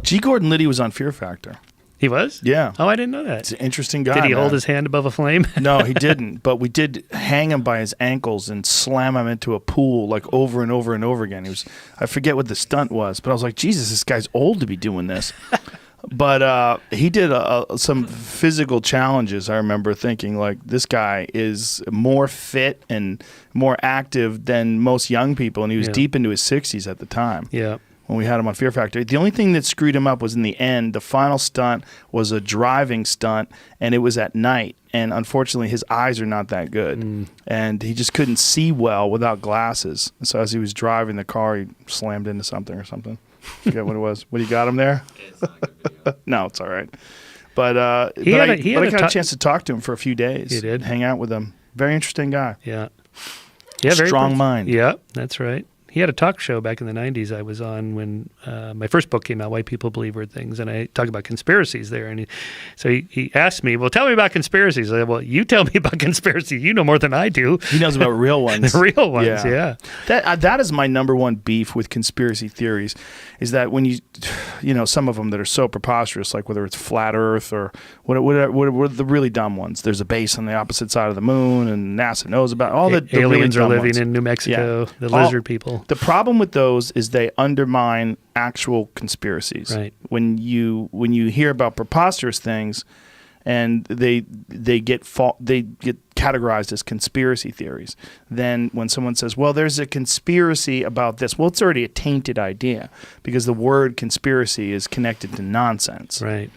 G. Gordon Liddy was on Fear Factor. He was? Yeah. Oh, I didn't know that. He's an interesting guy. Did he hold man. his hand above a flame? No, he didn't. But we did hang him by his ankles and slam him into a pool like over and over and over again. I forget what the stunt was, but I was like, Jesus, this guy's old to be doing this. But he did some physical challenges. I remember thinking, like, this guy is more fit and more active than most young people, and he was deep into his 60s at the time. Yeah. When we had him on Fear Factor. The only thing that screwed him up was in the end, the final stunt was a driving stunt, and it was at night. And unfortunately, his eyes are not that good. And he just couldn't see well without glasses. So as he was driving the car, he slammed into something or something. I forget what it was. What, you got him there? No, it's all right. But I got a chance to talk to him for a few days. You did? Hang out with him. Very interesting guy. Yeah. Strong mind. Yeah, that's right. He had a talk show back in the 90s I was on when my first book came out, Why People Believe Weird Things, and I talked about conspiracies there. And he asked me, well, tell me about conspiracies. I said, well, you tell me about conspiracies. You know more than I do. He knows about real ones. The real ones, yeah. That is my number one beef with conspiracy theories, is that when some of them that are so preposterous, like whether it's flat Earth or what the really dumb ones. There's a base on the opposite side of the moon, and NASA knows about all the aliens really are living ones. in New Mexico. Yeah. The lizard people. The problem with those is they undermine actual conspiracies. Right. When you hear about preposterous things, and they get categorized as conspiracy theories, then when someone says, well, there's a conspiracy about this, well, it's already a tainted idea because the word conspiracy is connected to nonsense. Right.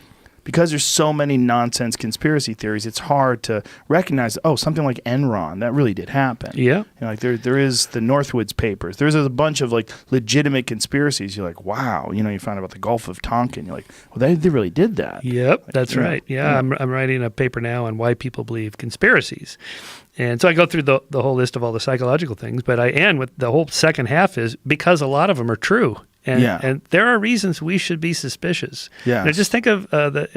Because there's so many nonsense conspiracy theories, it's hard to recognize, something like Enron, that really did happen. Yeah. Like there is the Northwoods Papers. There's a bunch of like legitimate conspiracies. You're like, wow. You find out about the Gulf of Tonkin. You're like, well, they really did that. Yep, that's right. Yeah, I'm writing a paper now on why people believe conspiracies. And so I go through the whole list of all the psychological things, but I end with the whole second half is because a lot of them are true. And there are reasons we should be suspicious. Yeah. Just think of the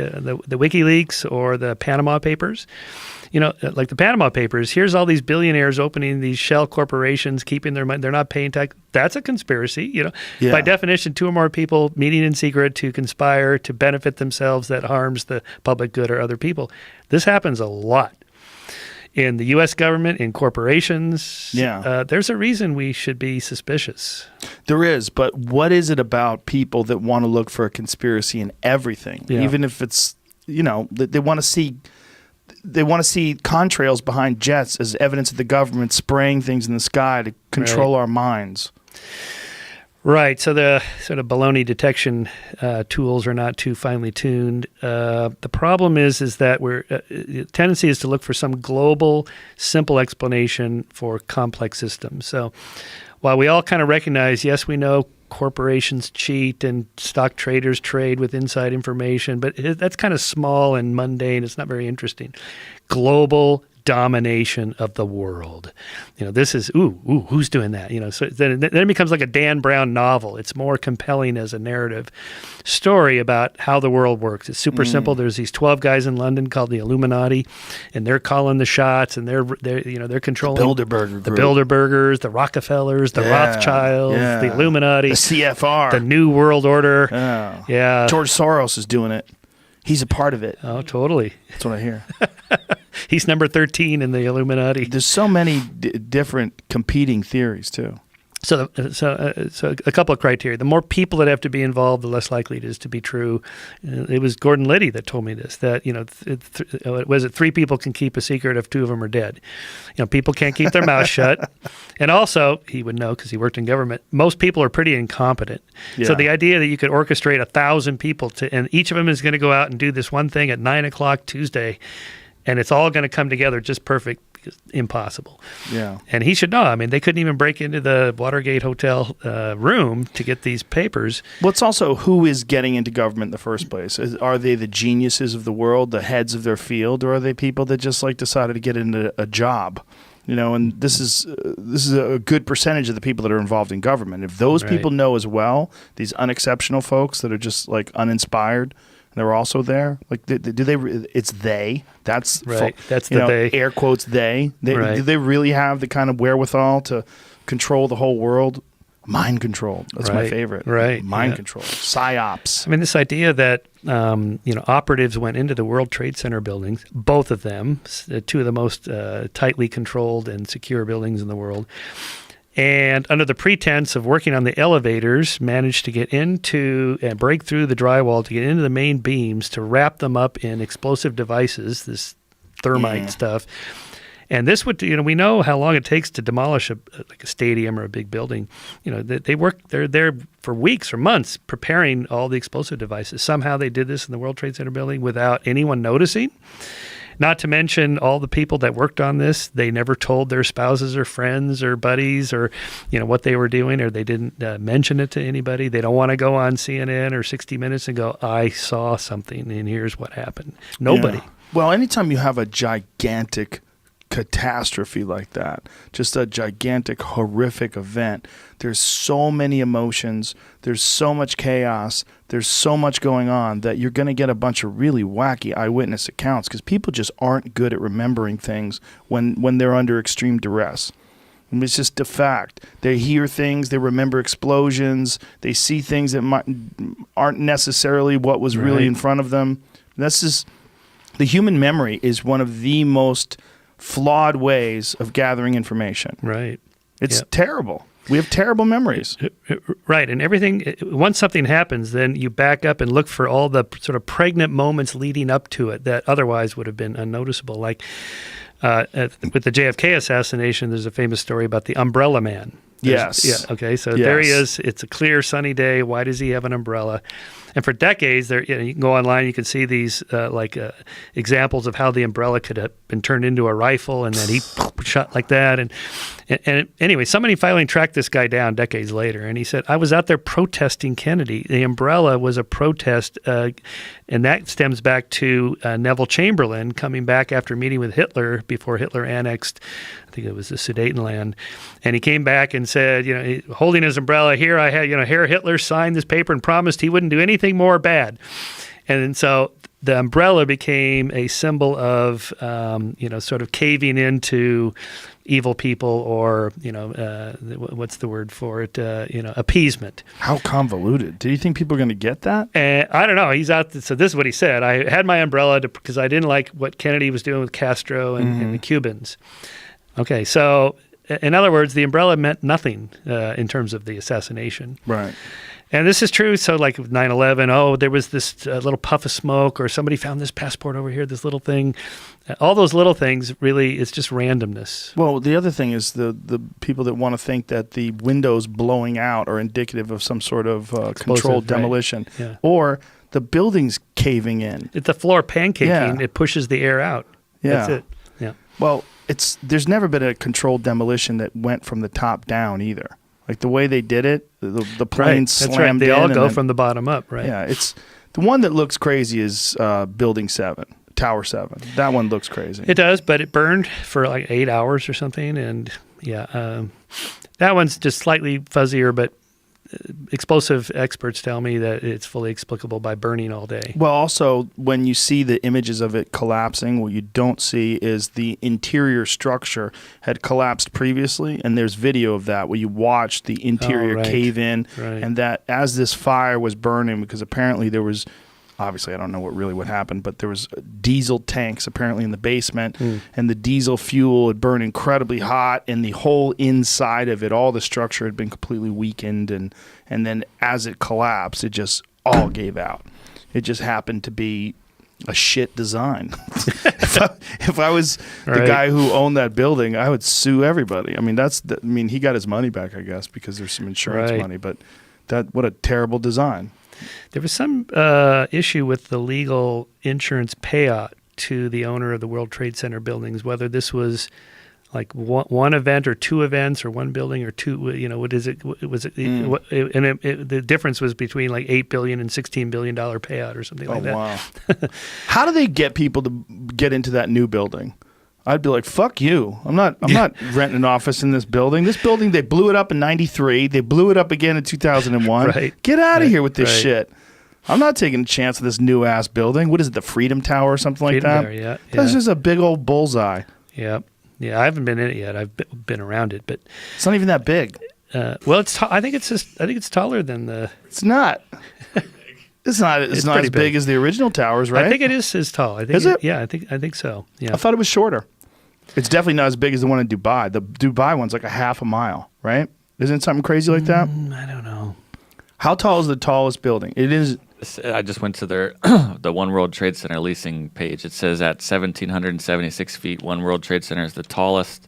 WikiLeaks or the Panama Papers. Like the Panama Papers, here's all these billionaires opening these shell corporations, keeping their money. They're not paying tax. That's a conspiracy. By definition, two or more people meeting in secret to conspire to benefit themselves that harms the public good or other people. This happens a lot. In the U.S. government, in corporations, there's a reason we should be suspicious. There is, but what is it about people that want to look for a conspiracy in everything, even if it's they want to see contrails behind jets as evidence of the government spraying things in the sky to control our minds. Right. So the sort of baloney detection tools are not too finely tuned. The problem is that the tendency is to look for some global, simple explanation for complex systems. So while we all kind of recognize, yes, we know corporations cheat and stock traders trade with inside information, but that's kind of small and mundane. It's not very interesting. Global domination of the world. This is, who's doing that? So then it becomes like a Dan Brown novel. It's more compelling as a narrative story about how the world works. It's super simple. There's these 12 guys in London called the Illuminati, and they're calling the shots, and they're controlling the Bilderberger the group. Bilderbergers, the Rockefellers, the Rothschilds, the Illuminati, the CFR, the New World Order. Yeah. George Soros is doing it. He's a part of it. Oh, totally. That's what I hear. He's number 13 in the Illuminati. There's so many different competing theories, too. So a couple of criteria. The more people that have to be involved, the less likely it is to be true. It was Gordon Liddy that told me this, that, three people can keep a secret if two of them are dead. People can't keep their mouth shut. And also, he would know because he worked in government, most people are pretty incompetent. Yeah. So the idea that you could orchestrate 1,000 people and each of them is going to go out and do this one thing at 9 o'clock Tuesday, and it's all going to come together just perfect. Impossible. Yeah. And he should know. I mean, they couldn't even break into the Watergate Hotel room to get these papers. Well, it's also who is getting into government in the first place. Are they the geniuses of the world, the heads of their field, or are they people that just decided to get into a job? And this is a good percentage of the people that are involved in government. If those people know as well, these unexceptional folks that are just uninspired, they're also there. Do they? It's they. That's right. That's the they. Air quotes they. Do they really have the kind of wherewithal to control the whole world? Mind control. That's my Right, favorite. right, Mind yeah. control. PsyOps. I mean, this idea that operatives went into the World Trade Center buildings, both of them, two of the most tightly controlled and secure buildings in the world, and under the pretense of working on the elevators, managed to get into and break through the drywall to get into the main beams to wrap them up in explosive devices, this thermite stuff. And this would, we know how long it takes to demolish a stadium or a big building. They're there for weeks or months preparing all the explosive devices. Somehow they did this in the World Trade Center building without anyone noticing. Not to mention all the people that worked on this, they never told their spouses or friends or buddies or, what they were doing, or they didn't mention it to anybody. They don't want to go on CNN or 60 Minutes and go, I saw something and here's what happened. Nobody. Yeah. Well, anytime you have a gigantic catastrophe like that, just a gigantic, horrific event, there's so many emotions, there's so much chaos, there's so much going on that you're going to get a bunch of really wacky eyewitness accounts because people just aren't good at remembering things when they're under extreme duress. I mean, it's just a fact. They hear things, they remember explosions, they see things that aren't necessarily what was really in front of them. That's just, the human memory is one of the most flawed ways of gathering information. Right. It's terrible. We have terrible memories. Right. And everything, once something happens, then you back up and look for all the sort of pregnant moments leading up to it that otherwise would have been unnoticeable. Like with the JFK assassination, there's a famous story about the umbrella man. Yes. Yeah. Okay. So there he is. It's a clear, sunny day. Why does he have an umbrella? And for decades, you can go online. You can see these examples of how the umbrella could have been turned into a rifle, and then he shot like that. And anyway, somebody finally tracked this guy down decades later, and he said, "I was out there protesting Kennedy. The umbrella was a protest, and that stems back to Neville Chamberlain coming back after meeting with Hitler before Hitler annexed, I think it was the Sudetenland, and he came back and said, holding his umbrella, here I had, here Hitler signed this paper and promised he wouldn't do anything more bad." And so the umbrella became a symbol of, sort of caving into evil people, or, what's the word for it? Appeasement. How convoluted. Do you think people are going to get that? I don't know. He's out. So this is what he said. I had my umbrella because I didn't like what Kennedy was doing with Castro and the Cubans. Okay. So in other words, the umbrella meant nothing in terms of the assassination. Right. And this is true. So like with 9/11, there was this little puff of smoke, or somebody found this passport over here, this little thing. All those little things, really, it's just randomness. Well, the other thing is the people that want to think that the windows blowing out are indicative of some sort of controlled demolition. Right. Yeah. Or the buildings caving in. It's the floor pancaking. It pushes the air out. Yeah. That's it. Yeah. Well, there's never been a controlled demolition that went from the top down either. Like the way they did it, the plane slammed in. They all go from the bottom up, right? Yeah, it's the one that looks crazy is Building 7, Tower 7. That one looks crazy. It does, but it burned for like 8 hours or something, and that one's just slightly fuzzier, but explosive experts tell me that it's fully explicable by burning all day. Well, also, when you see the images of it collapsing, what you don't see is the interior structure had collapsed previously, and there's video of that where you watch the interior cave in, and that as this fire was burning, because apparently there was, obviously I don't know what happened, but there was diesel tanks apparently in the basement, and the diesel fuel had burned incredibly hot, and the whole inside of it, all the structure had been completely weakened, and then as it collapsed, it just all gave out. It just happened to be a shit design. If I was the guy who owned that building, I would sue everybody. I mean, he got his money back, I guess, because there's some insurance money, but what a terrible design. There was some issue with the legal insurance payout to the owner of the World Trade Center buildings, whether this was like one event or two events or one building or two, what is it? Was it? And the difference was between like $8 billion and $16 billion payout or something like that. Oh, wow. How do they get people to get into that new building? I'd be like, fuck you. I'm not renting an office in this building. This building, they blew it up in 93. They blew it up again in 2001. Right. Get out of here with this shit. I'm not taking a chance with this new ass building. What is it, the Freedom Tower or something like that? Freedom Tower, That's just a big old bullseye. Yeah. Yeah, I haven't been in it yet. I've been around it, but it's not even that big. Well, I think it's taller than the. It's not. It's not as pretty big as the original towers, right? I think it is as tall. I think Is it? Yeah, I think so. Yeah. I thought it was shorter. It's definitely not as big as the one in Dubai. The Dubai one's like a half a mile, right? Isn't it something crazy like that? I don't know. How tall is the tallest building? It is. I just went to their the One World Trade Center leasing page. It says at 1,776 feet, One World Trade Center is the tallest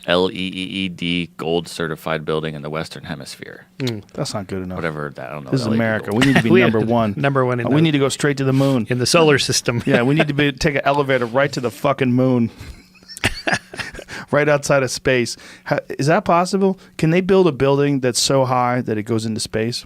LEED gold certified building in the Western Hemisphere. That's not good enough. Whatever that, I don't know. This is LED America. gold. We need to be We number have one. number one in we the- need to go straight to the moon. In the solar system. Yeah, we need to take an elevator right to the fucking moon. Right outside of space. Is that possible? Can they build a building that's so high that it goes into space?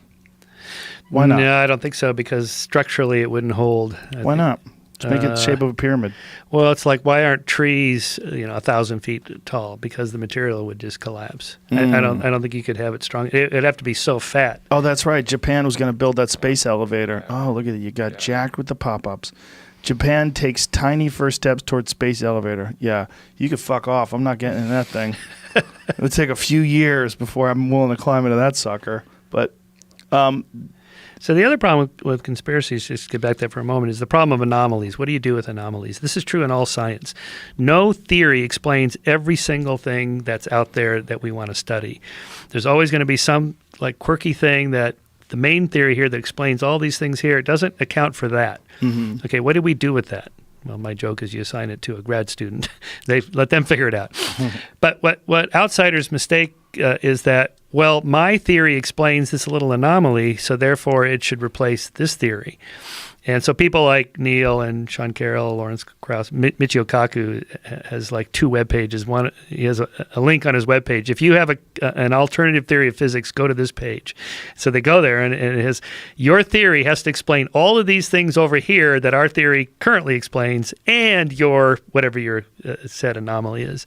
Why not? No, I don't think so because structurally it wouldn't hold. Why not? Just make it the shape of a pyramid. Well, it's like why aren't trees 1,000 feet tall? Because the material would just collapse. I don't think you could have it strong. It'd have to be so fat. Oh, that's right. Japan was going to build that space elevator. Oh, look at it. You got jacked with the pop-ups. Japan takes tiny first steps towards space elevator. Yeah, you could fuck off. I'm not getting in that thing. It would take a few years before I'm willing to climb into that sucker. But So the other problem with conspiracies, just to get back to that for a moment, is the problem of anomalies. What do you do with anomalies? This is true in all science. No theory explains every single thing that's out there that we want to study. There's always going to be some like quirky thing that the main theory here that explains all these things here, it doesn't account for that. Mm-hmm. Okay, what do we do with that? Well, my joke is you assign it to a grad student. They let them figure it out. But what outsiders mistake is that, well, my theory explains this little anomaly, so therefore it should replace this theory. And so people like Neil and Sean Carroll, Lawrence Krauss, Michio Kaku has like 2 web pages. One, he has a link on his web page. If you have an alternative theory of physics, go to this page. So they go there, and it has your theory has to explain all of these things over here that our theory currently explains, and your whatever your said anomaly is.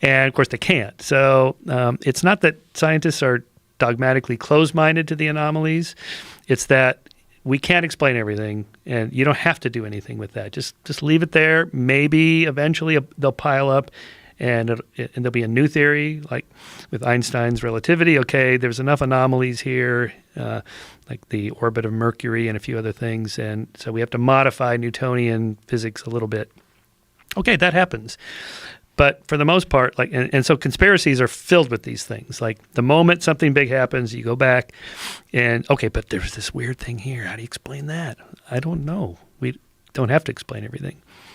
And of course, they can't. So it's not that scientists are dogmatically closed-minded to the anomalies. It's that we can't explain everything, and you don't have to do anything with that. Just leave it there. Maybe eventually they'll pile up, and there'll be a new theory, like with Einstein's relativity. Okay, there's enough anomalies here, like the orbit of Mercury and a few other things, and so we have to modify Newtonian physics a little bit. Okay, that happens. But for the most part, and so conspiracies are filled with these things. Like the moment something big happens, you go back and, okay, but there's this weird thing here. How do you explain that? I don't know. We don't have to explain everything.